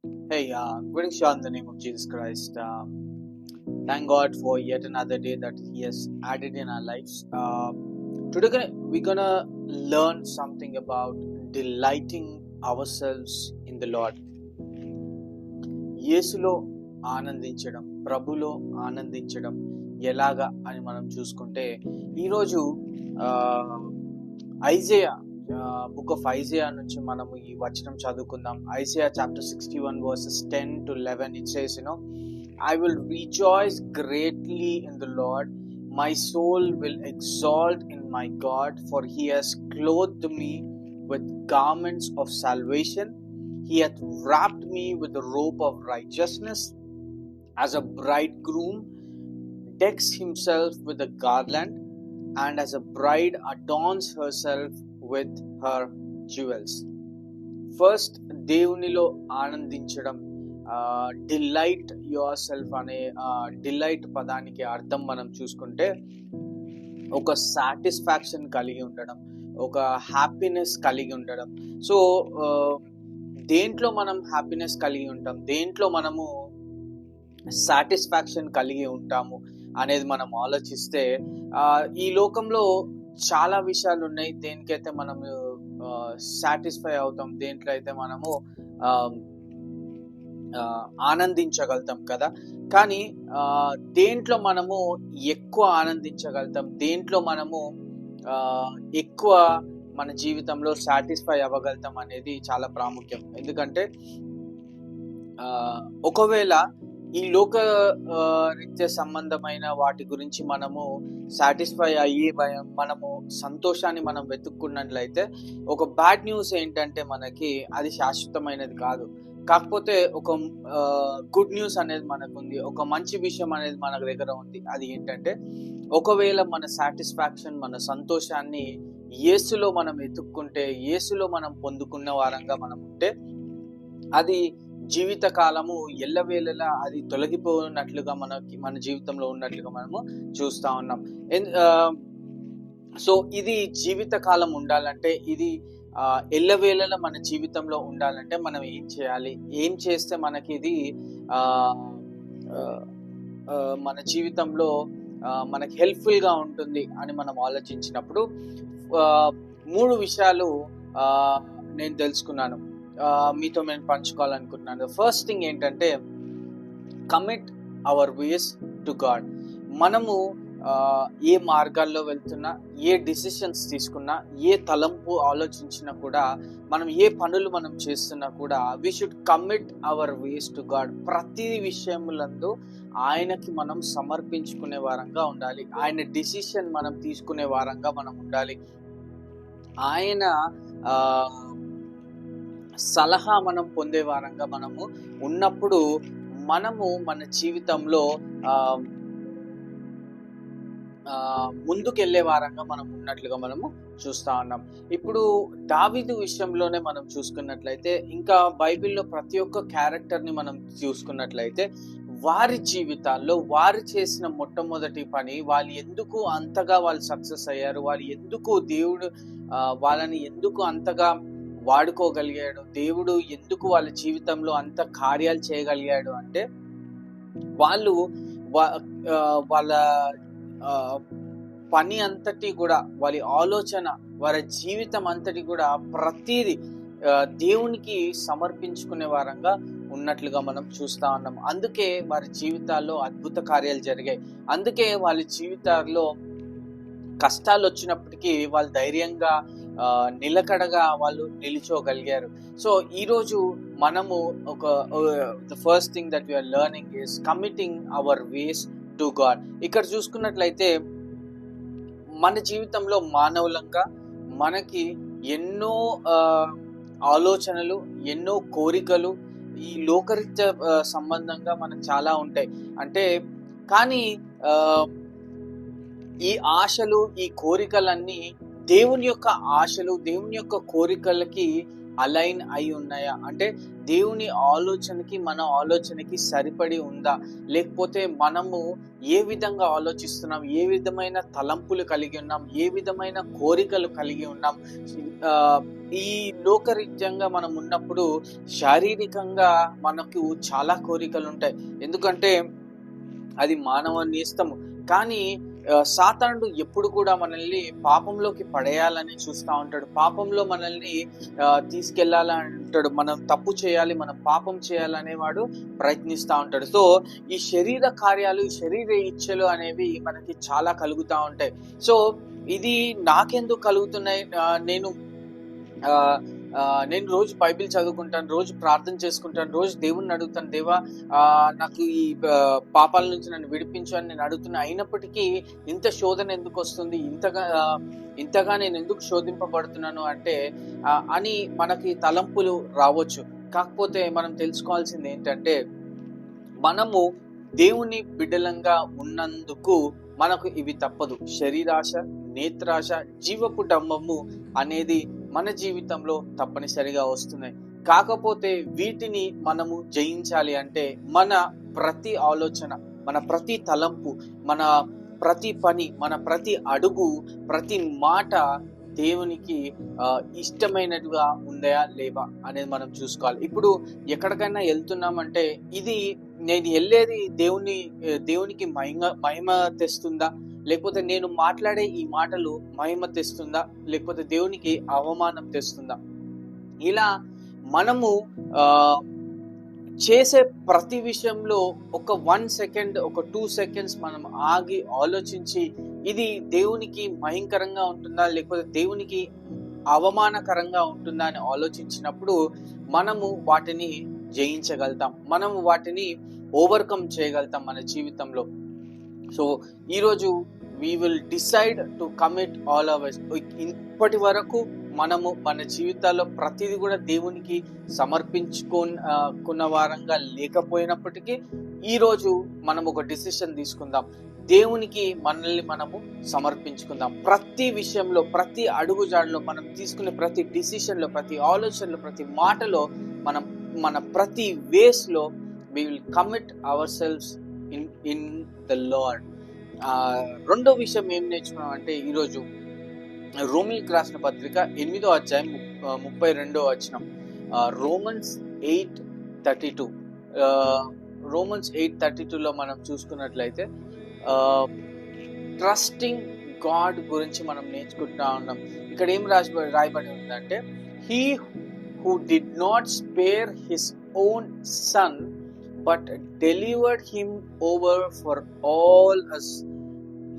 Hey, greetings to you in the name of Jesus Christ. Thank God for yet another day that He has added in our lives. Today we're gonna learn something about delighting ourselves in the Lord. యేసులో ఆనందించడం, ప్రభులో ఆనందించడం ఎలాగా అని మనం చూసుకుంటే ఈరోజు Isaiah book of Isaiah నుంచి మనము ఈ వచనం చదువుకుందాం. Isaiah chapter 61 verses 10 to 11. It says, I will rejoice greatly in the Lord. My soul will exalt in my God, for He has clothed me with garments of salvation. He hath wrapped me with the robe of righteousness, as a bridegroom decks himself with a garland, and as a bride adorns herself with her jewels. First దేవునిలో ఆనందించడం, delight your self అనే delight పదానికి అర్థం మనం చూసుకుంటే ఒక satisfaction కలిగి ఉండడం, ఒక హ్యాపీనెస్ కలిగి ఉండడం. సో దేంట్లో మనం హ్యాపీనెస్ కలిగి ఉంటాం, దేంట్లో మనము సాటిస్ఫాక్షన్ కలిగి ఉంటాము అనేది మనం ఆలోచిస్తే ఈ లోకంలో చాలా విషయాలు ఉన్నాయి. దేనికైతే మనము సాటిస్ఫై అవుతాం, దేంట్లో అయితే మనము ఆనందించగలుగుతాం కదా. కానీ దేంట్లో మనము ఎక్కువ ఆనందించగలుగుతాం, దేంట్లో మనము ఎక్కువ మన జీవితంలో సాటిస్ఫై అవ్వగలుగుతాం అనేది చాలా ప్రాముఖ్యం. ఎందుకంటే ఒకవేళ ఈ లోక రీత్య సంబంధమైన వాటి గురించి మనము సాటిస్ఫై అయ్యి మనము సంతోషాన్ని మనం వెతుక్కున్నట్లయితే ఒక బ్యాడ్ న్యూస్ ఏంటంటే మనకి అది శాశ్వతమైనది కాదు. కాకపోతే ఒక గుడ్ న్యూస్ అనేది మనకు ఉంది, ఒక మంచి విషయం అనేది మన దగ్గర ఉంది. అది ఏంటంటే ఒకవేళ మన సాటిస్ఫాక్షన్, మన సంతోషాన్ని యేసులో మనం వెతుక్కుంటే, యేసులో మనం పొందుకున్న వారంగా మనం ఉంటే అది జీవిత కాలము ఎల్లవేళలా అది తొలగిపోయినట్లుగా మన జీవితంలో ఉన్నట్లుగా మనము చూస్తా ఉన్నాం. సో ఇది జీవిత కాలం ఉండాలంటే, ఇది ఎల్లవేళలా మన జీవితంలో ఉండాలంటే మనం ఏం చేయాలి, ఏం చేస్తే మనకి ఇది మన జీవితంలో మనకి హెల్ప్ఫుల్ గా ఉంటుంది అని మనం ఆలోచించినప్పుడు 3 విషయాలు నేను తెలుసుకున్నాను, మీతో నేను పంచుకోవాలనుకుంటున్నాను. ఫస్ట్ థింగ్ ఏంటంటే commit our ways to God. మనము ఏ మార్గాల్లో వెళ్తున్నా, ఏ డిసిషన్స్ తీసుకున్నా, ఏ తలంపు ఆలోచించినా కూడా, మనం ఏ పనులు మనం చేస్తున్నా కూడా we should commit our ways to God. ప్రతి విషయములందు ఆయనకి మనం సమర్పించుకునే వారంగా ఉండాలి. ఆయన డిసిషన్ మనం తీసుకునే వారంగా మనం ఉండాలి. ఆయన సలహా మనం పొందే వారంగా మనము ఉన్నప్పుడు మనము మన జీవితంలో ముందుకెళ్లే వారంగా మనం ఉన్నట్లుగా మనము చూస్తా ఉన్నాం. ఇప్పుడు దావీదు విషయంలోనే మనం చూసుకున్నట్లయితే, ఇంకా బైబిల్లో ప్రతి ఒక్క క్యారెక్టర్ ని మనం చూసుకున్నట్లయితే, వారి జీవితాల్లో వారు చేసిన మొట్టమొదటి పని, వాళ్ళు ఎందుకు అంతగా వాళ్ళు సక్సెస్ అయ్యారు, వాళ్ళు ఎందుకు దేవుడు వాళ్ళని ఎందుకు అంతగా వాడుకోగలిగాడు, దేవుడు ఎందుకు వాళ్ళ జీవితంలో అంత కార్యాలు చేయగలిగాడు అంటే, వాళ్ళు వాళ్ళ పని అంతటి కూడా, వాళ్ళ ఆలోచన, వారి జీవితం అంతటి కూడా ప్రతిదీ దేవునికి సమర్పించుకునే వారంగా ఉన్నట్లుగా మనం చూస్తా ఉన్నాం. అందుకే వారి జీవితాల్లో అద్భుత కార్యాలు జరిగాయి. అందుకే వాళ్ళ జీవితాల్లో కష్టాలు వచ్చినప్పటికీ వాళ్ళు ధైర్యంగా నిలకడగా వాళ్ళు నిలిచోగలిగారు. సో ఈరోజు మనము the first thing that we are learning is committing our ways to God. ఇక్కడ చూసుకున్నట్లయితే మన జీవితంలో మానవులంగా మనకి ఎన్నో ఆలోచనలు, ఎన్నో కోరికలు ఈ లోకరీత్య సంబంధంగా మనకు చాలా ఉంటాయి. అంటే కానీ ఈ ఆశలు, ఈ కోరికలన్నీ దేవుని యొక్క ఆశలు, దేవుని యొక్క కోరికలకి అలైన్ అయి ఉన్నాయా, అంటే దేవుని ఆలోచనకి మన ఆలోచనకి సరిపడి ఉందా, లేకపోతే మనము ఏ విధంగా ఆలోచిస్తున్నాం, ఏ విధమైన తలంపులు కలిగి ఉన్నాం, ఏ విధమైన కోరికలు కలిగి ఉన్నాం. ఈ లోకరీత్యంగా మనం ఉన్నప్పుడు శారీరకంగా మనకు చాలా కోరికలు ఉంటాయి, ఎందుకంటే అది మానవ నేస్తము. కానీ సాతానుడు ఎప్పుడు కూడా మనల్ని పాపంలోకి పడేయాలని చూస్తూ ఉంటాడు, పాపంలో మనల్ని తీసుకెళ్లాలని అంటాడు, మనం తప్పు చేయాలి, మనం పాపం చేయాలనేవాడు ప్రయత్నిస్తూ ఉంటాడు. సో ఈ శరీర కార్యాలు, శరీర ఇచ్చలు అనేవి మనకి చాలా కలుగుతూ ఉంటాయి. సో ఇది నాకెందుకు కలుగుతున్నాయి, నేను రోజు బైబిల్ చదువుకుంటాను, రోజు ప్రార్థన చేసుకుంటాను, రోజు దేవుణ్ణి అడుగుతాను, దేవా నాకు ఈ పాపాల నుంచి నన్ను విడిపించు అని నేను అడుగుతున్నా, అయినప్పటికీ ఇంత శోధన ఎందుకు వస్తుంది, ఇంతగా నేను ఎందుకు శోధింపబడుతున్నాను అంటే అని మనకి తలంపులు రావచ్చు. కాకపోతే మనం తెలుసుకోవాల్సింది ఏంటంటే, మనము దేవుని బిడ్డలంగా ఉన్నందుకు మనకు ఇవి తప్పదు. శరీరాశ, నేత్రాశ, జీవపు డంబము అనేది మన జీవితంలో తప్పనిసరిగా వస్తున్నాయి. కాకపోతే వీటిని మనము జయించాలి అంటే మన ప్రతి ఆలోచన, మన ప్రతి తలంపు, మన ప్రతి పని, మన ప్రతి అడుగు, ప్రతి మాట దేవునికి ఇష్టమైనట్టుగా ఉందా లేవా అనేది మనం చూసుకోవాలి. ఎక్కడికైనా వెళ్తున్నామంటే ఇది నేను వెళ్ళేది దేవునికి మహిమ తెస్తుందా, లేకపోతే నేను మాట్లాడే ఈ మాటలు మహిమ తెస్తుందా, లేకపోతే దేవునికి అవమానం తెస్తుందా? ఇలా మనము చేసే ప్రతి విషయంలో ఒక 1 సెకండ్, ఒక 2 సెకండ్స్ మనం ఆగి ఆలోచించి ఇది దేవునికి భయంకరంగా ఉంటుందా, లేకపోతే దేవునికి అవమానకరంగా ఉంటుందా అని ఆలోచించినప్పుడు మనము వాటిని జయించగలుగుతాం, మనము వాటిని ఓవర్కమ్ చేయగలుగుతాం మన జీవితంలో. సో ఈరోజు we will decide to commit all of us. ఇప్పటి వరకు మనము మన జీవితాల్లో ప్రతిదీ కూడా దేవునికి సమర్పించుకున్న వారంగా లేకపోయినప్పటికీ ఈరోజు మనం ఒక డిసిషన్ తీసుకుందాం, దేవునికి మనల్ని మనము సమర్పించుకుందాం. ప్రతి విషయంలో, ప్రతి అడుగుజాడలో, మనం తీసుకునే ప్రతి డిసిషన్లో, ప్రతి ఆలోచనలో, ప్రతి మాటలో, మన ప్రతి వేస్లో we will commit ourselves in the Lord. రెండో విషయం ఏం నేర్చుకున్నాం అంటే, ఈరోజు రోమీయులకు రాసిన పత్రిక 8వ అధ్యాయం 32వ వచనం, రోమన్స్ 8:32. రోమన్స్ 8:32లో మనం చూసుకున్నట్లయితే ట్రస్టింగ్ గాడ్ గురించి మనం నేర్చుకుంటా ఉన్నాం. ఇక్కడ ఏం రాయబడి ఉందంటే, he who did not spare his own son but delivered him over for all us,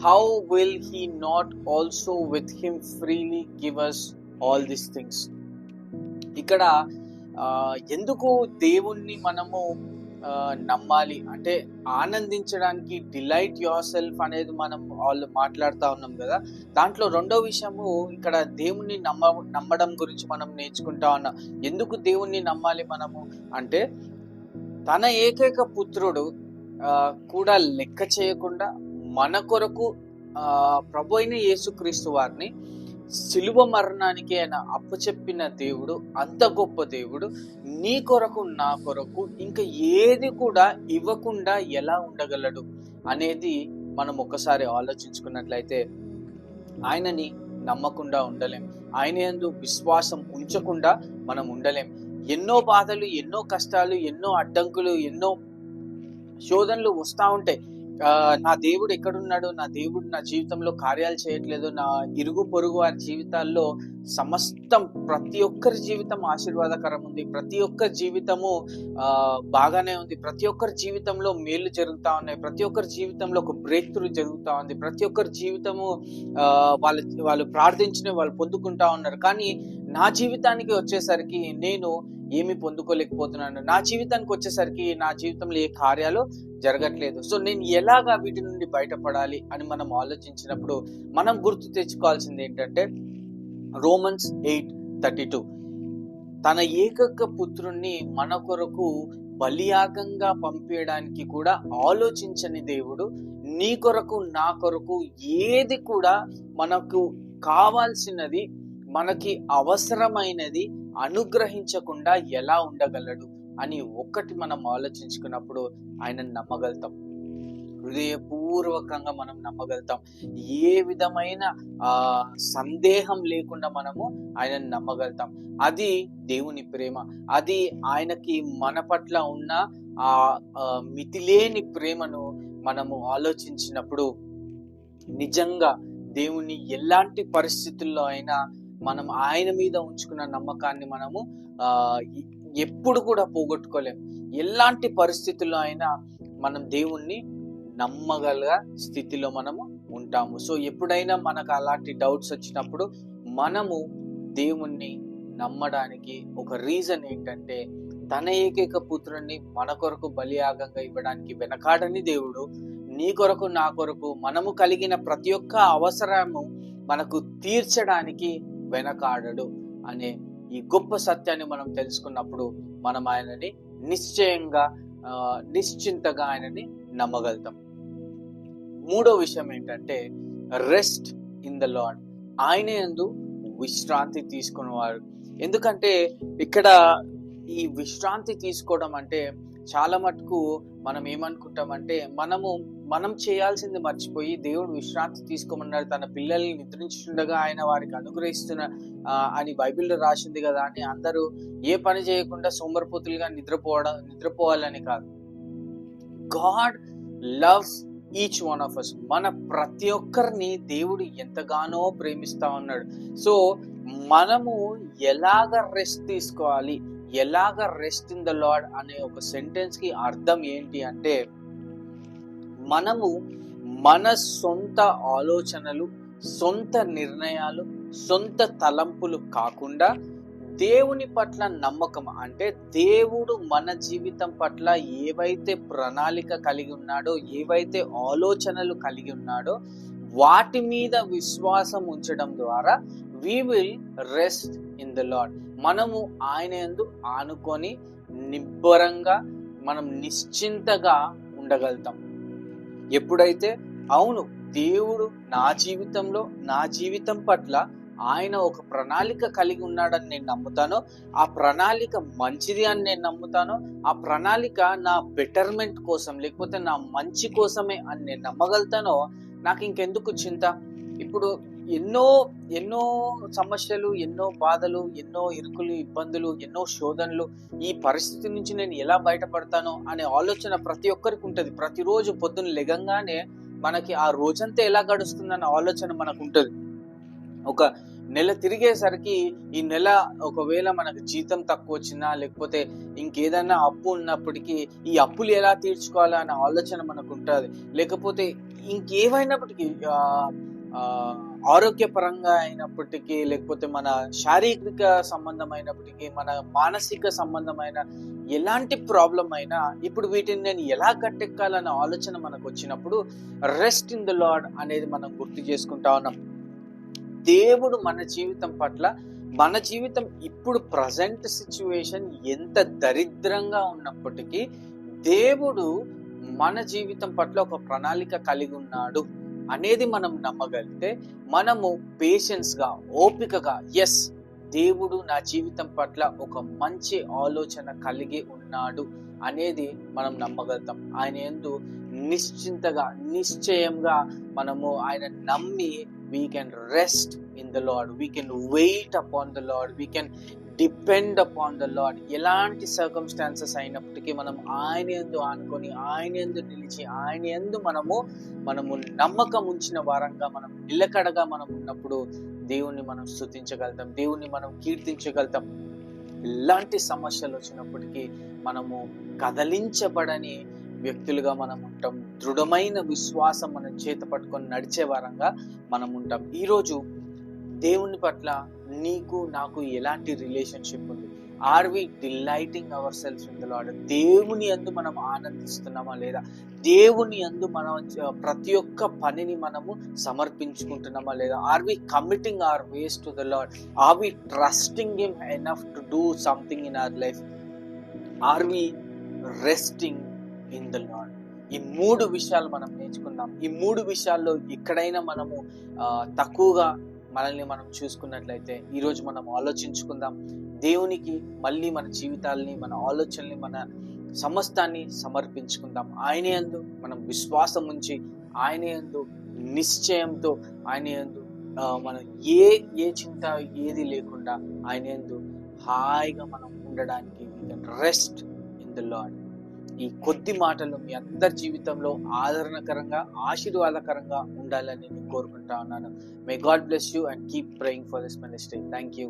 how will he not also with him freely give us all these things? ఇక్కడ ఎందుకు దేవుణ్ణి మనము నమ్మాలి అంటే, ఆనందించడానికి, డిలైట్ యువర్ సెల్ఫ్ అనేది మనం మాట్లాడుతూ ఉన్నాం కదా. దాంట్లో రెండో విషయము ఇక్కడ దేవుణ్ణి నమ్మడం గురించి మనం నేర్చుకుంటా ఉన్నాం. ఎందుకు దేవుణ్ణి నమ్మాలి మనము అంటే, తన ఏకైక పుత్రుడు కూడా లెక్క చేయకుండా మన కొరకు ప్రభు అయిన యేసుక్రీస్తు వారిని సిలువ మరణానికి ఆయన అప్పచెప్పిన దేవుడు, అంత గొప్ప దేవుడు నీ కొరకు, నా కొరకు ఇంకా ఏది కూడా ఇవ్వకుండా ఎలా ఉండగలడు అనేది మనం ఒకసారి ఆలోచించుకున్నట్లయితే ఆయనని నమ్మకుండా ఉండలేం, ఆయన యందు విశ్వాసం ఉంచకుండా మనం ఉండలేం. ఎన్నో బాధలు, ఎన్నో కష్టాలు, ఎన్నో అడ్డంకులు, ఎన్నో శోధనలు వస్తూ ఉంటాయి. నా దేవుడు ఎక్కడున్నాడు, నా దేవుడు నా జీవితంలో కార్యాలు చేయట్లేదు, నా ఇరుగు పొరుగు వారి జీవితాల్లో సమస్తం, ప్రతి ఒక్కరి జీవితం ఆశీర్వాదకరం ఉంది, ప్రతి ఒక్కరి జీవితము బాగానే ఉంది, ప్రతి ఒక్కరి జీవితంలో మేలు జరుగుతూ ఉన్నాయి, ప్రతి ఒక్కరి జీవితంలో ఒక బ్రేక్ త్రూ జరుగుతూ ఉంది, ప్రతి ఒక్కరి జీవితము వాళ్ళు ప్రార్థించిన వాళ్ళు పొందుకుంటా ఉన్నారు. కానీ నా జీవితానికి వచ్చేసరికి నేను ఏమి పొందుకోలేకపోతున్నాను, నా జీవితానికి వచ్చేసరికి నా జీవితంలో ఏ కార్యాలు జరగట్లేదు. సో నేను ఎలాగా వీటి నుండి బయటపడాలి అని మనం ఆలోచించినప్పుడు మనం గుర్తు తెచ్చుకోవాల్సింది ఏంటంటే, రోమన్స్ 8:32, తన ఏకైక పుత్రుణ్ణి మన కొరకు బలియాగంగా పంపించడానికి కూడా ఆలోచించని దేవుడు నీ కొరకు, నా కొరకు ఏది కూడా మనకు కావాల్సినది, మనకి అవసరమైనది అనుగ్రహించకుండా ఎలా ఉండగలడు అని ఒక్కటి మనం ఆలోచించుకున్నప్పుడు ఆయనను నమ్మగలుగుతాం. హృదయపూర్వకంగా మనం నమ్మగలుగుతాం. ఏ విధమైన సందేహం లేకుండా మనము ఆయనను నమ్మగలుగుతాం. అది దేవుని ప్రేమ. అది ఆయనకి మన పట్ల ఉన్న ఆ మితిలేని ప్రేమను మనము ఆలోచించినప్పుడు నిజంగా దేవుని ఎలాంటి పరిస్థితుల్లో అయినా మనం ఆయన మీద ఉంచుకున్న నమ్మకాన్ని మనము ఎప్పుడు కూడా పోగొట్టుకోలేం. ఎలాంటి పరిస్థితుల్లో అయినా మనం దేవుణ్ణి నమ్మగల స్థితిలో మనము ఉంటాము. సో ఎప్పుడైనా మనకు అలాంటి డౌట్స్ వచ్చినప్పుడు మనము దేవుణ్ణి నమ్మడానికి ఒక రీజన్ ఏంటంటే, తన ఏకైక పుత్రుణ్ణి మన కొరకు బలియాగంగా ఇవ్వడానికి వెనకాడని దేవుడు నీ కొరకు నా కొరకు మనము కలిగిన ప్రతి ఒక్క అవసరము మనకు తీర్చడానికి వెనకాడడు అనే ఈ గొప్ప సత్యాన్ని మనం తెలుసుకున్నప్పుడు మనం ఆయనని నిశ్చింతగా ఆయనని నమ్మగలుగుతాం. మూడో విషయం ఏంటంటే రెస్ట్ ఇన్ ద లార్డ్. ఆయన యందు విశ్రాంతి తీసుకునేవారు. ఎందుకంటే ఇక్కడ ఈ విశ్రాంతి తీసుకోవడం అంటే చాలా మటుకు మనం ఏమనుకుంటామంటే మనం చేయాల్సింది మర్చిపోయి దేవుడు విశ్రాంతి తీసుకోమన్నాడు, తన పిల్లల్ని నిద్రించుండగా ఆయన వారికి అనుగ్రహిస్తున్న అని బైబిల్లో రాసింది కదా అని అందరూ ఏ పని చేయకుండా సోమరిపోతులుగా నిద్రపోవాలని కాదు. God loves each one of us. మన ప్రతి ఒక్కరిని దేవుడు ఎంతగానో ప్రేమిస్తా ఉన్నాడు. సో మనము ఎలాగ రెస్ట్ తీసుకోవాలి, ఎలాగ రెస్ట్ ఇన్ ద లార్డ్ అనే ఒక సెంటెన్స్ కి అర్థం ఏంటి అంటే, మనము మన సొంత ఆలోచనలు, సొంత నిర్ణయాలు, సొంత తలంపులు కాకుండా దేవుని పట్ల నమ్మకం, అంటే దేవుడు మన జీవితం పట్ల ఏవైతే ప్రణాళిక కలిగి ఉన్నాడో, ఏవైతే ఆలోచనలు కలిగి ఉన్నాడో వాటి మీద విశ్వాసం ఉంచడం ద్వారా we will rest in the Lord. మనము ఆయన యందు ఆనుకొని నిబ్బరంగా మనం నిశ్చింతగా ఉండగలుగుతాం. ఎప్పుడైతే అవును దేవుడు నా జీవితం పట్ల ఆయన ఒక ప్రణాళిక కలిగి ఉన్నాడని నేను నమ్ముతానో, ఆ ప్రణాళిక మంచిది అని నేను నమ్ముతానో, ఆ ప్రణాళిక నా బెటర్మెంట్ కోసం లేకపోతే నా మంచి కోసమే అని నేను నమ్మగలుగుతానో, నాకు ఇంకెందుకు చింత. ఇప్పుడు ఎన్నో సమస్యలు, ఎన్నో బాధలు, ఎన్నో ఇరుకులు, ఇబ్బందులు, ఎన్నో శోధనలు, ఈ పరిస్థితి నుంచి నేను ఎలా బయటపడతానో అనే ఆలోచన ప్రతి ఒక్కరికి ఉంటుంది. ప్రతిరోజు పొద్దున్న లెగంగానే మనకి ఆ రోజంతా ఎలా గడుస్తుందన్న ఆలోచన మనకు ఉంటుంది. ఒక నెల తిరిగేసరికి ఈ నెల ఒకవేళ మనకు జీతం తక్కువ వచ్చినా లేకపోతే ఇంకేదైనా అప్పు ఉన్నప్పటికీ ఈ అప్పులు ఎలా తీర్చుకోవాలా అనే ఆలోచన మనకు ఉంటుంది. లేకపోతే ఇంకేమైనప్పటికీ ఆరోగ్యపరంగా అయినప్పటికీ, లేకపోతే మన శారీరక సంబంధమైనప్పటికీ, మన మానసిక సంబంధమైన ఎలాంటి ప్రాబ్లం అయినా ఇప్పుడు వీటిని నేను ఎలా గట్టెక్కాలన్న ఆలోచన మనకు వచ్చినప్పుడు రెస్ట్ ఇన్ ద లార్డ్ అనేది మనం గుర్తు చేసుకుంటా ఉన్నాం. దేవుడు మన జీవితం పట్ల, మన జీవితం ఇప్పుడు ప్రజెంట్ సిచ్యువేషన్ ఎంత దరిద్రంగా ఉన్నప్పటికీ దేవుడు మన జీవితం పట్ల ఒక ప్రణాళిక కలిగి ఉన్నాడు అనేది మనం నమ్మగలిగితే, మనము పేషెన్స్ గా, ఓపికగా, ఎస్ దేవుడు నా జీవితం పట్ల ఒక మంచి ఆలోచన కలిగి ఉన్నాడు అనేది మనం నమ్మగలుగుతాం. ఆయన యందు నిశ్చయంగా మనము ఆయన నమ్మి we can rest in the Lord, we can wait upon the Lord, we can depend upon the Lord. ఎలాంటి సర్కమ్స్టాన్సెస్ అయినప్పటికీ మనం ఆయన యందు ఆనుకొని, ఆయన యందు నిలిచి, ఆయన యందు మనము నమ్మకం ఉంచిన వారంగా, మనం నిలకడగా మనం ఉన్నప్పుడు దేవుణ్ణి మనం స్తుతించగలుగుతాం, దేవుణ్ణి మనం కీర్తించగలుగుతాం. ఎలాంటి సమస్యలు వచ్చినప్పటికీ మనము కదలించబడని వ్యక్తులుగా మనం ఉంటాం. దృఢమైన విశ్వాసం మనం చేత పట్టుకొని నడిచే వారంగా మనం ఉంటాం. ఈరోజు దేవుని పట్ల నీకు నాకు ఎలాంటి రిలేషన్షిప్ ఉంది? Are we delighting our self in the Lord? దేవుని యందు మనం ఆనందిస్తున్నామా లేదా? దేవుని యందు మనం ప్రతి ఒక్క పనిని మనము సమర్పించుకుంటున్నామా లేదా? Are we committing our ways to the Lord? Are we trusting him enough to do something in our life? Are we resting in the Lord? ఈ మూడు విషయాలు మనం నేర్చుకుందాం. ఈ మూడు విషయాల్లో ఎక్కడైనా మనము తక్కువగా మనల్ని మనం చూసుకున్నట్లయితే ఈరోజు మనం ఆలోచించుకుందాం. దేవునికి మళ్ళీ మన జీవితాల్ని, మన ఆలోచనల్ని, మన సమస్తాన్ని సమర్పించుకుందాం. ఆయన యందు మనం విశ్వాసం ఉంచి, ఆయన యందు నిశ్చయంతో, ఆయన యందు మనం ఏ చింత ఏది లేకుండా ఆయన యందు హాయిగా మనం ఉండడానికి we can rest in the Lord. ఈ కొద్ది మాటలు మీ అందరి జీవితంలో ఆదరణకరంగా, ఆశీర్వాదకరంగా ఉండాలని నేను కోరుకుంటా ఉన్నాను. May God bless you and keep praying for this ministry. Thank you.